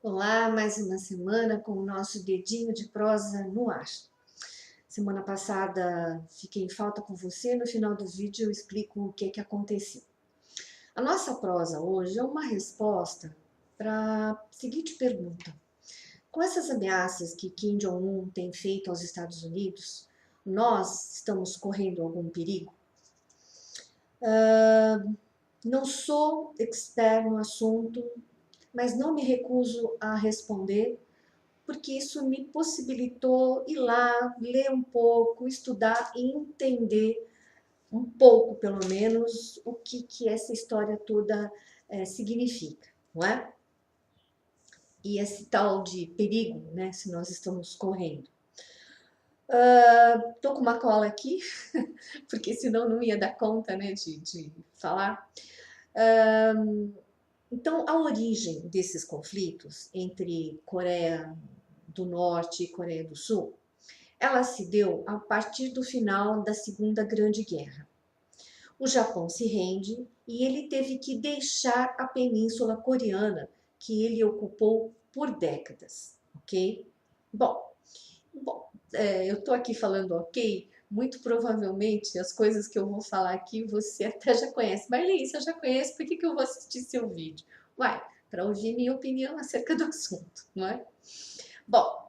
Olá, mais uma semana com o nosso dedinho de prosa no ar. Semana passada fiquei em falta com você, no final do vídeo eu explico o que aconteceu. A nossa prosa hoje é uma resposta para a seguinte pergunta. Com essas ameaças que Kim Jong-un tem feito aos Estados Unidos, nós estamos correndo algum perigo? Não sou expert no assunto, mas não me recuso a responder porque isso me possibilitou ir lá, ler um pouco, estudar e entender um pouco, pelo menos, o que essa história toda significa, não é? E esse tal de perigo, né, se nós estamos correndo. Tô com uma cola aqui, porque senão não ia dar conta, né, de falar. Então, a origem desses conflitos entre Coreia do Norte e Coreia do Sul, ela se deu a partir do final da Segunda Grande Guerra. O Japão se rende e ele teve que deixar a Península Coreana, que ele ocupou por décadas, ok? Eu tô aqui falando ok, muito provavelmente as coisas que eu vou falar aqui você até já conhece. Marli, se eu já conheço, por que eu vou assistir seu vídeo? Uai, para ouvir minha opinião acerca do assunto, não é? Bom,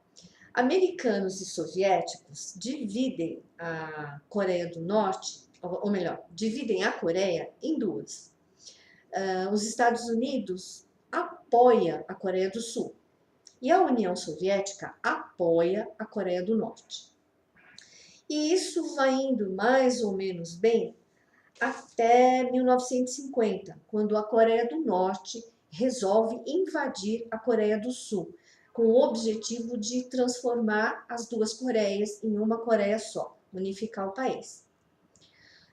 americanos e soviéticos dividem a Coreia do Norte, ou melhor, dividem a Coreia em duas. Os Estados Unidos apoia a Coreia do Sul e a União Soviética apoia a Coreia do Norte. E isso vai indo mais ou menos bem até 1950, quando a Coreia do Norte resolve invadir a Coreia do Sul, com o objetivo de transformar as duas Coreias em uma Coreia só, unificar o país.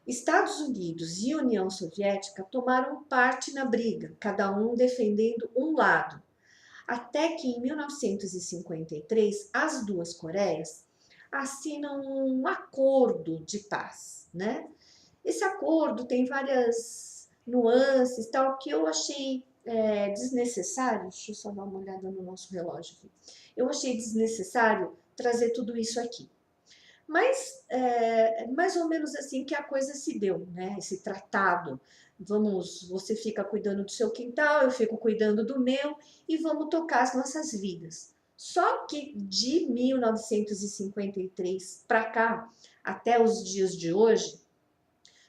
Estados Unidos e União Soviética tomaram parte na briga, cada um defendendo um lado, até que em 1953 as duas Coreias assinam um acordo de paz, né? Esse acordo tem várias nuances, tal, que eu achei desnecessário. Deixa eu só dar uma olhada no nosso relógio aqui. Eu achei desnecessário trazer tudo isso aqui. Mas mais ou menos assim que a coisa se deu, né? Esse tratado. Você fica cuidando do seu quintal, eu fico cuidando do meu e vamos tocar as nossas vidas. Só que de 1953 para cá, até os dias de hoje,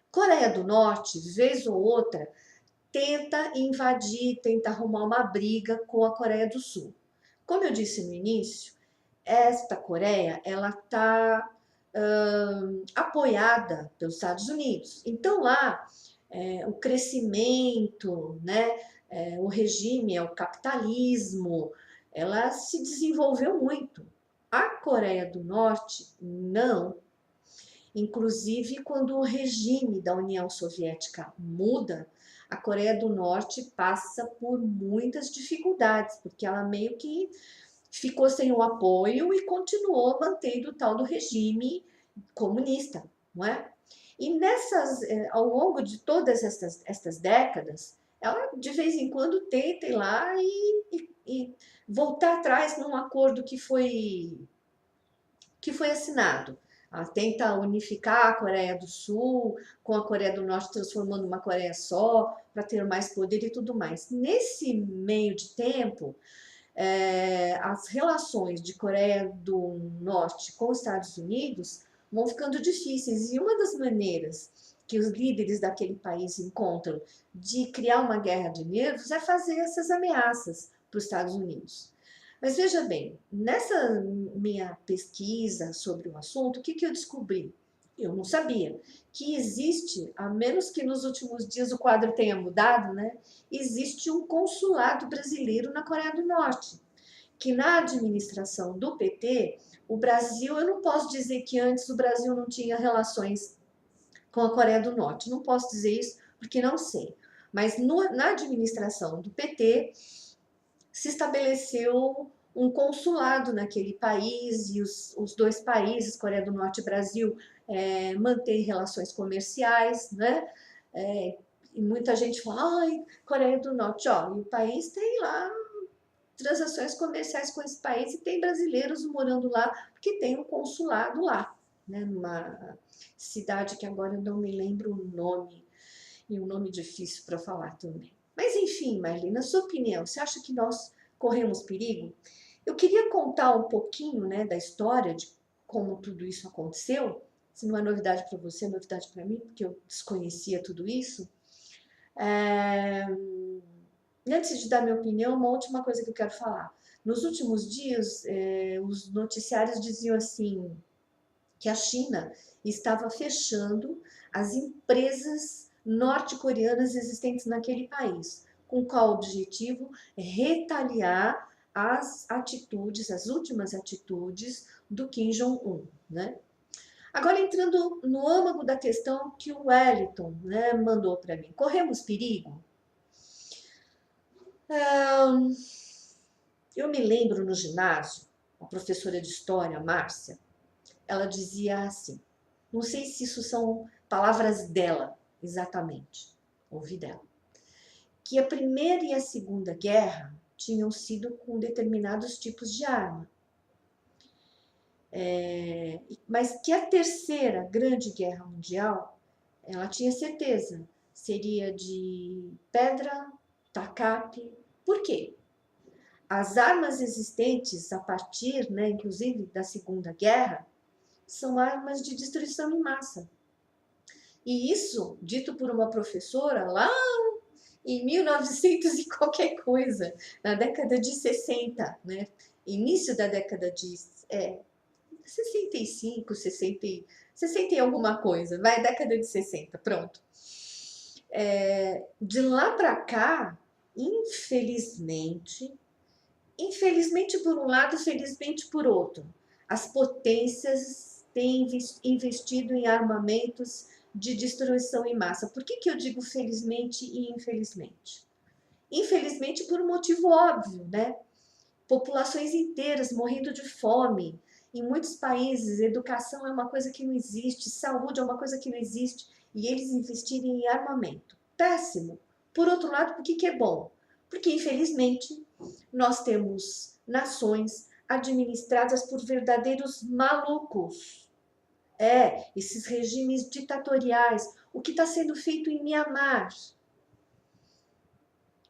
Coreia do Norte, vez ou outra, tenta invadir, tenta arrumar uma briga com a Coreia do Sul. Como eu disse no início, esta Coreia ela está apoiada pelos Estados Unidos. Então lá o crescimento, né, o regime, o capitalismo, ela se desenvolveu muito. A Coreia do Norte não. Inclusive, quando o regime da União Soviética muda, a Coreia do Norte passa por muitas dificuldades, porque ela meio que ficou sem o apoio e continuou mantendo o tal do regime comunista, não é? E ao longo de todas estas décadas, ela de vez em quando tenta ir lá e voltar atrás num acordo que foi assinado. Ela tenta unificar a Coreia do Sul com a Coreia do Norte, transformando uma Coreia só, para ter mais poder e tudo mais. Nesse meio de tempo, as relações de Coreia do Norte com os Estados Unidos vão ficando difíceis. E uma das maneiras que os líderes daquele país encontram de criar uma guerra de nervos é fazer essas ameaças para os Estados Unidos. Mas veja bem, nessa minha pesquisa sobre o assunto, o que eu descobri? Eu não sabia que existe, a menos que nos últimos dias o quadro tenha mudado, né? Existe um consulado brasileiro na Coreia do Norte, que na administração do PT, o Brasil, eu não posso dizer que antes o Brasil não tinha relações com a Coreia do Norte, não posso dizer isso porque não sei. Mas na administração do PT, se estabeleceu um consulado naquele país e os dois países, Coreia do Norte e Brasil, mantêm relações comerciais, né? E muita gente fala, ai, Coreia do Norte, ó, e o país tem lá transações comerciais com esse país e tem brasileiros morando lá, porque tem um consulado lá, né, numa cidade que agora eu não me lembro o nome, e um nome difícil para falar também. Mas enfim, Marli, na sua opinião, você acha que nós corremos perigo? Eu queria contar um pouquinho, né, da história de como tudo isso aconteceu. Se não é novidade para você, é novidade para mim, porque eu desconhecia tudo isso. É... E antes de dar minha opinião, uma última coisa que eu quero falar. Nos últimos dias, os noticiários diziam assim, que a China estava fechando as empresas norte-coreanas existentes naquele país. Com qual objetivo? Retaliar as atitudes, as últimas atitudes do Kim Jong-un, né? Agora, entrando no âmago da questão que o Wellington, né, mandou para mim. Corremos perigo? Eu me lembro no ginásio, a professora de história, Márcia, ela dizia assim, não sei se isso são palavras dela exatamente, ouvi dela, que a Primeira e a Segunda Guerra tinham sido com determinados tipos de arma. Mas que a Terceira Grande Guerra Mundial, ela tinha certeza, seria de pedra, tacape. Por quê? As armas existentes a partir, né, inclusive da Segunda Guerra, são armas de destruição em massa. E isso, dito por uma professora lá em 1900 e qualquer coisa, na década de 60, né? Início da década de 65, 60, 60 e alguma coisa, vai, década de 60, pronto. De lá para cá, infelizmente por um lado, felizmente por outro, as potências têm investido em armamentos de destruição em massa. Por que eu digo felizmente e infelizmente? Infelizmente por um motivo óbvio, né? Populações inteiras morrendo de fome. Em muitos países, educação é uma coisa que não existe, saúde é uma coisa que não existe, e eles investirem em armamento. Péssimo. Por outro lado, por que é bom? Porque, infelizmente, nós temos nações administradas por verdadeiros malucos. Esses regimes ditatoriais. O que está sendo feito em Mianmar,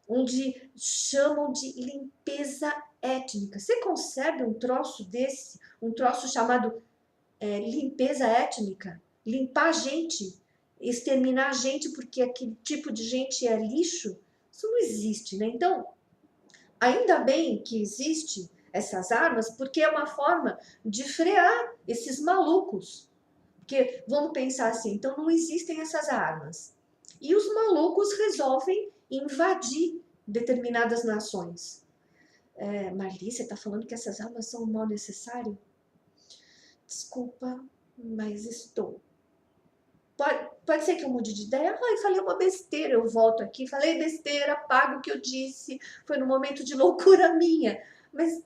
onde chamam de limpeza étnica. Você concebe um troço desse? Um troço chamado limpeza étnica? Limpar a gente, exterminar a gente porque aquele tipo de gente é lixo? Isso não existe, né? Então, ainda bem que existe essas armas, porque é uma forma de frear esses malucos. Porque, vamos pensar assim, então não existem essas armas. E os malucos resolvem invadir determinadas nações. Marli, você está falando que essas armas são um mal necessário? Desculpa, mas estou. Pode ser que eu mude de ideia. Ai, falei uma besteira, eu volto aqui, falei besteira, pago o que eu disse, foi no momento de loucura minha. Mas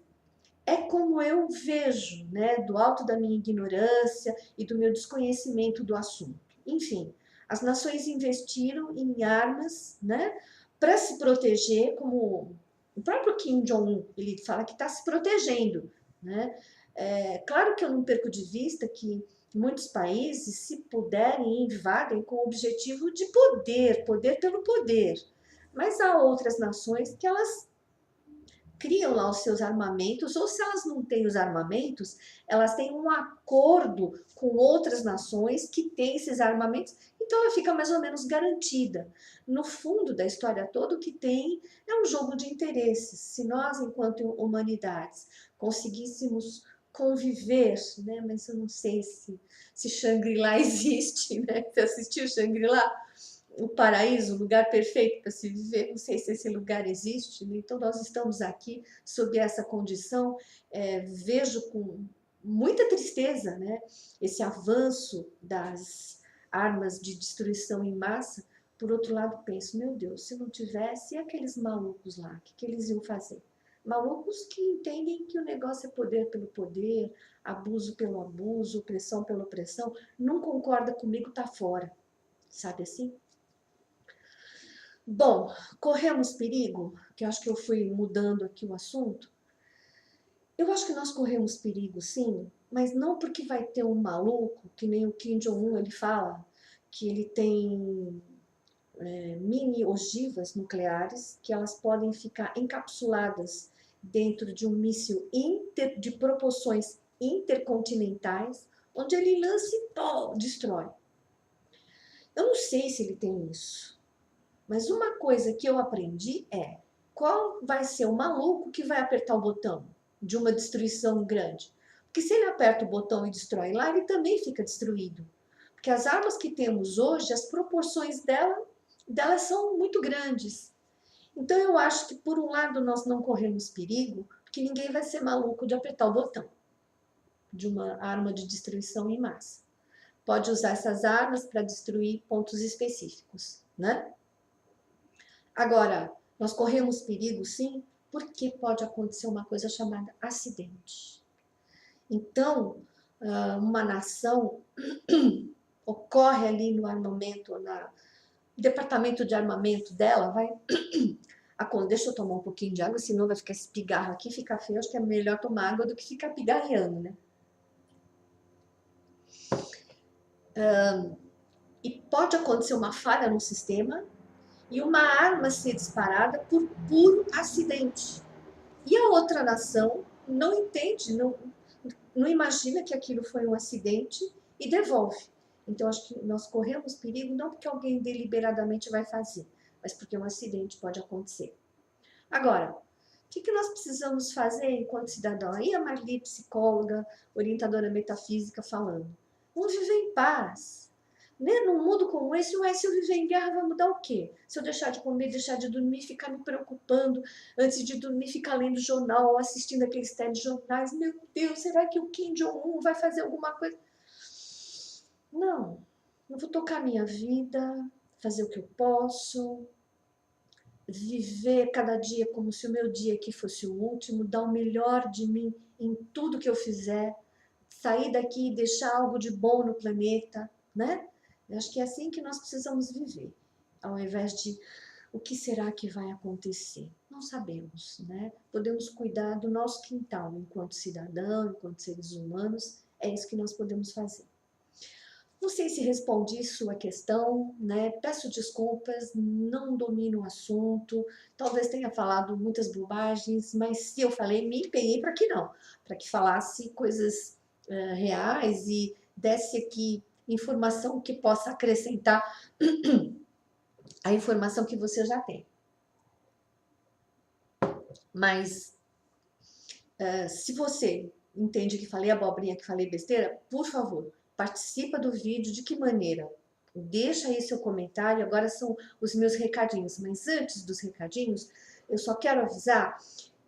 é como eu vejo, né, do alto da minha ignorância e do meu desconhecimento do assunto. Enfim, as nações investiram em armas, né, para se proteger, como o próprio Kim Jong-un, ele fala que está se protegendo, né? Claro que eu não perco de vista que muitos países, se puderem, invadem com o objetivo de poder pelo poder. Mas há outras nações que elas criam lá os seus armamentos, ou se elas não têm os armamentos, elas têm um acordo com outras nações que têm esses armamentos, então ela fica mais ou menos garantida. No fundo da história toda, o que tem é um jogo de interesses. Se nós, enquanto humanidades, conseguíssemos conviver, né? Mas eu não sei se Shangri-La existe, né? Você assistiu Shangri-La? O paraíso, o lugar perfeito para se viver, não sei se esse lugar existe, né? Então nós estamos aqui sob essa condição, vejo com muita tristeza, né, esse avanço das armas de destruição em massa. Por outro lado, penso, meu Deus, se não tivesse, e aqueles malucos lá, o que eles iam fazer? Malucos que entendem que o negócio é poder pelo poder, abuso pelo abuso, opressão pela opressão, não concorda comigo, tá fora, sabe assim? Bom, corremos perigo, que eu acho que eu fui mudando aqui o assunto. Eu acho que nós corremos perigo, sim, mas não porque vai ter um maluco, que nem o Kim Jong-un ele fala, que ele tem mini ogivas nucleares, que elas podem ficar encapsuladas dentro de um míssil de proporções intercontinentais, onde ele lança e pô, destrói. Eu não sei se ele tem isso, mas uma coisa que eu aprendi é qual vai ser o maluco que vai apertar o botão de uma destruição grande. Porque se ele aperta o botão e destrói lá, ele também fica destruído. Porque as armas que temos hoje, as proporções delas são muito grandes. Então eu acho que por um lado nós não corremos perigo, porque ninguém vai ser maluco de apertar o botão de uma arma de destruição em massa. Pode usar essas armas para destruir pontos específicos, né? Agora, nós corremos perigo, sim, porque pode acontecer uma coisa chamada acidente. Então, uma nação ocorre ali no armamento, no departamento de armamento dela, vai... Deixa eu tomar um pouquinho de água, senão vai ficar esse pigarro aqui, fica feio. Acho que é melhor tomar água do que ficar pigarreando, né? E pode acontecer uma falha no sistema e uma arma ser disparada por puro acidente. E a outra nação não entende, não imagina que aquilo foi um acidente e devolve. Então, acho que nós corremos perigo não porque alguém deliberadamente vai fazer, mas porque um acidente pode acontecer. Agora, o que nós precisamos fazer enquanto cidadão? Aí a Marli, psicóloga, orientadora metafísica, falando. Vamos viver em paz. Né? Num mundo como esse, se eu viver em guerra, vai mudar o quê? Se eu deixar de comer, deixar de dormir, ficar me preocupando, antes de dormir, ficar lendo jornal ou assistindo aqueles telejornais, meu Deus, será que o Kim Jong-un vai fazer alguma coisa? Não, eu vou tocar minha vida, fazer o que eu posso, viver cada dia como se o meu dia aqui fosse o último, dar o melhor de mim em tudo que eu fizer, sair daqui e deixar algo de bom no planeta, né? Eu acho que é assim que nós precisamos viver, ao invés de o que será que vai acontecer? Não sabemos, né? Podemos cuidar do nosso quintal enquanto cidadão, enquanto seres humanos, é isso que nós podemos fazer. Não sei se respondi sua questão, né? Peço desculpas, não domino o assunto, talvez tenha falado muitas bobagens, mas se eu falei, me empenhei para que não, para que falasse coisas reais e desse aqui informação que possa acrescentar a informação que você já tem. Mas se você entende que falei abobrinha, que falei besteira, por favor, participa do vídeo. De que maneira? Deixa aí seu comentário. Agora são os meus recadinhos, mas antes dos recadinhos, eu só quero avisar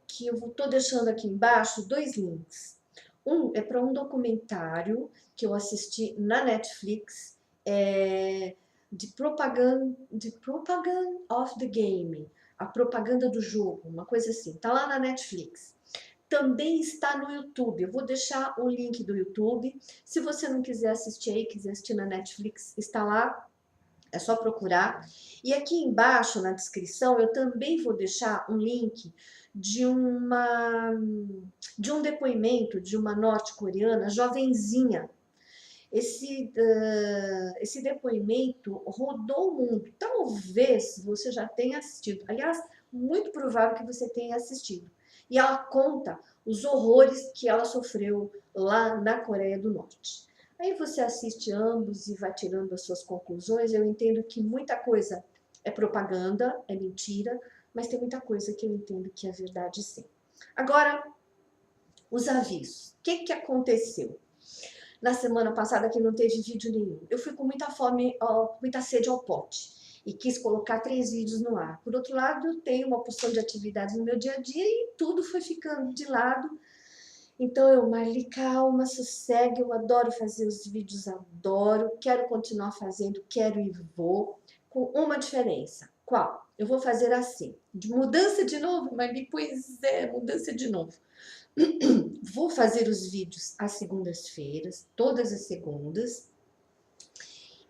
que eu estou deixando aqui embaixo 2 links. Um é para um documentário que eu assisti na Netflix, de propaganda of the game, a propaganda do jogo, uma coisa assim. Tá lá na Netflix. Também está no YouTube. Eu vou deixar o link do YouTube. Se você não quiser assistir aí, quiser assistir na Netflix, está lá. É só procurar. E aqui embaixo na descrição eu também vou deixar um link de um depoimento de uma norte-coreana jovenzinha. Esse depoimento rodou o mundo. Talvez você já tenha assistido. Aliás, muito provável que você tenha assistido. E ela conta os horrores que ela sofreu lá na Coreia do Norte. Aí você assiste ambos e vai tirando as suas conclusões. Eu entendo que muita coisa é propaganda, é mentira, mas tem muita coisa que eu entendo que é verdade, sim. Agora, os avisos. O que aconteceu? Na semana passada que não teve vídeo nenhum. Eu fui com muita fome, muita sede ao pote e quis colocar 3 vídeos no ar. Por outro lado, eu tenho uma porção de atividades no meu dia a dia e tudo foi ficando de lado. Então eu, Marli, calma, sossegue, eu adoro fazer os vídeos, adoro, quero continuar fazendo, quero e vou, com uma diferença. Qual? Eu vou fazer assim, de mudança de novo, Marli, pois é, mudança de novo. Vou fazer os vídeos às segundas-feiras, todas as segundas,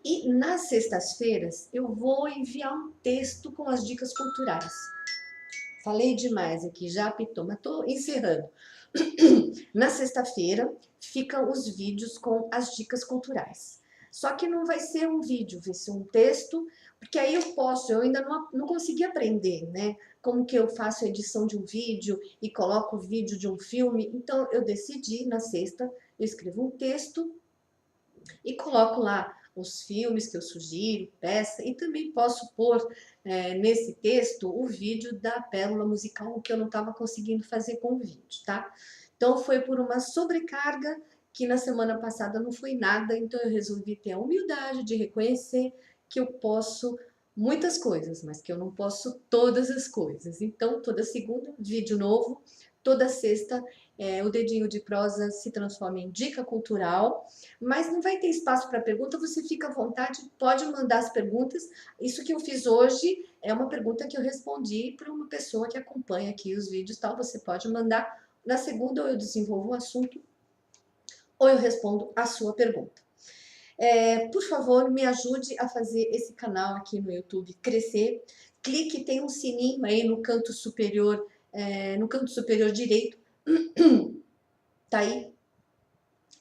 E nas sextas-feiras eu vou enviar um texto com as dicas culturais. Falei demais aqui, já apitou, mas tô encerrando. Na sexta-feira ficam os vídeos com as dicas culturais. Só que não vai ser um vídeo, vai ser um texto, porque aí eu ainda não consegui aprender, né? Como que eu faço a edição de um vídeo e coloco o vídeo de um filme. Então eu decidi, na sexta, eu escrevo um texto e coloco lá os filmes que eu sugiro, peça, e também posso pôr nesse texto o vídeo da pérola musical que eu não estava conseguindo fazer com o vídeo, tá? Então foi por uma sobrecarga que na semana passada não foi nada, então eu resolvi ter a humildade de reconhecer que eu posso muitas coisas, mas que eu não posso todas as coisas. Então toda segunda, vídeo novo, toda sexta, o Dedinho de Prosa se transforma em dica cultural, mas não vai ter espaço para pergunta, você fica à vontade, pode mandar as perguntas. Isso que eu fiz hoje é uma pergunta que eu respondi para uma pessoa que acompanha aqui os vídeos, tal. Você pode mandar. Na segunda, ou eu desenvolvo o assunto, ou eu respondo a sua pergunta. Por favor, me ajude a fazer esse canal aqui no YouTube crescer. Clique, tem um sininho aí no canto superior direito. Tá aí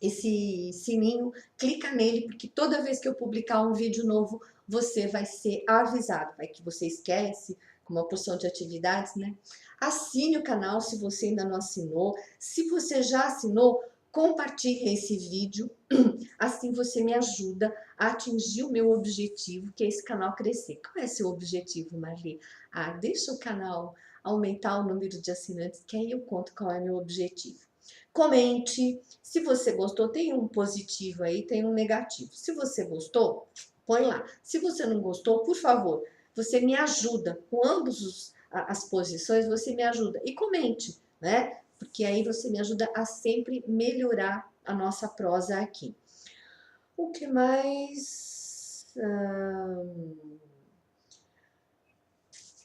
esse sininho, clica nele, porque toda vez que eu publicar um vídeo novo, você vai ser avisado. Vai que você esquece, com uma porção de atividades, né? Assine o canal se você ainda não assinou. Se você já assinou, compartilhe esse vídeo. Assim você me ajuda a atingir o meu objetivo, que é esse canal crescer. Qual é seu objetivo, Marli? Deixa o canal aumentar o número de assinantes, que aí eu conto qual é meu objetivo. Comente, se você gostou, tem um positivo aí, tem um negativo. Se você gostou, põe lá. Se você não gostou, por favor, você me ajuda com ambos as posições, você me ajuda. E comente, né? Porque aí você me ajuda a sempre melhorar a nossa prosa aqui. O que mais?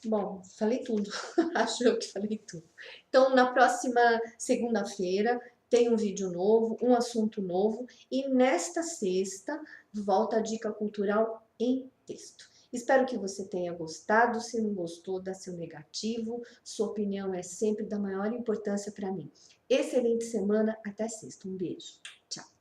Bom, falei tudo. Acho eu que falei tudo. Então, na próxima segunda-feira tem um vídeo novo, um assunto novo. E nesta sexta, volta a dica cultural em texto. Espero que você tenha gostado. Se não gostou, dá seu negativo. Sua opinião é sempre da maior importância para mim. Excelente semana. Até sexta. Um beijo. Tchau.